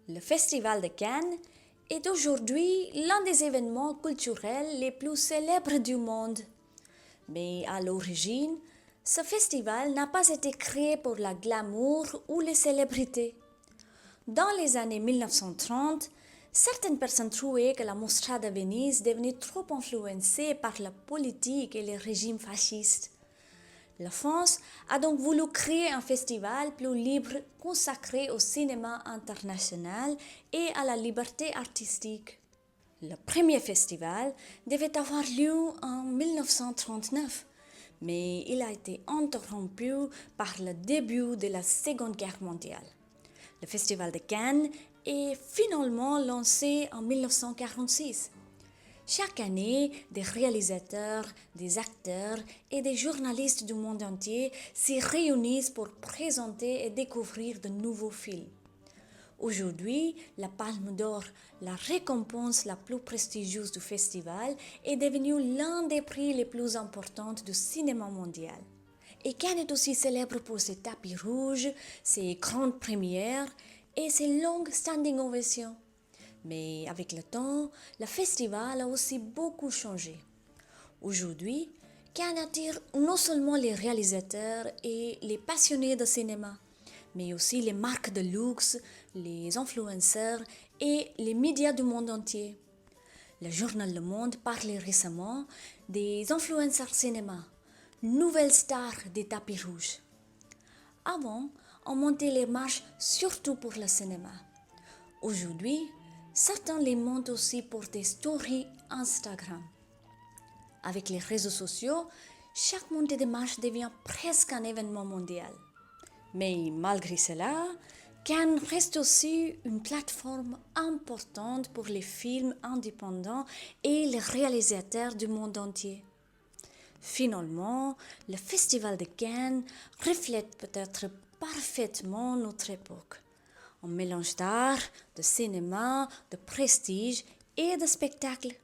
Le Festival de Cannes est aujourd'hui l'un des événements culturels les plus célèbres du monde. Mais à l'origine, ce festival n'a pas été créé pour la glamour ou les célébrités. Dans les années 1930, certaines personnes trouvaient que la Mostra de Venise devenait trop influencée par la politique et les régimes fascistes. La France a donc voulu créer un festival plus libre consacré au cinéma international et à la liberté artistique. Le premier festival devait avoir lieu en 1939, mais il a été interrompu par le début de la Seconde Guerre mondiale. Le festival de Cannes est finalement lancé en 1946. Chaque année, des réalisateurs, des acteurs et des journalistes du monde entier s'y réunissent pour présenter et découvrir de nouveaux films. Aujourd'hui, la Palme d'Or, la récompense la plus prestigieuse du festival, est devenue l'un des prix les plus importants du cinéma mondial. Et Cannes est aussi célèbre pour ses tapis rouges, ses grandes premières et ses longues standing ovations. Mais avec le temps, le festival a aussi beaucoup changé. Aujourd'hui, Cannes attire non seulement les réalisateurs et les passionnés de cinéma, mais aussi les marques de luxe, les influenceurs et les médias du monde entier. Le journal Le Monde parlait récemment des influenceurs cinéma, nouvelles stars des tapis rouges. Avant, on montait les marches surtout pour le cinéma. Aujourd'hui, certains les montent aussi pour des stories Instagram. Avec les réseaux sociaux, chaque montée de marche devient presque un événement mondial. Mais malgré cela, Cannes reste aussi une plateforme importante pour les films indépendants et les réalisateurs du monde entier. Finalement, le Festival de Cannes reflète peut-être parfaitement notre époque. Un mélange d'art, de cinéma, de prestige et de spectacle.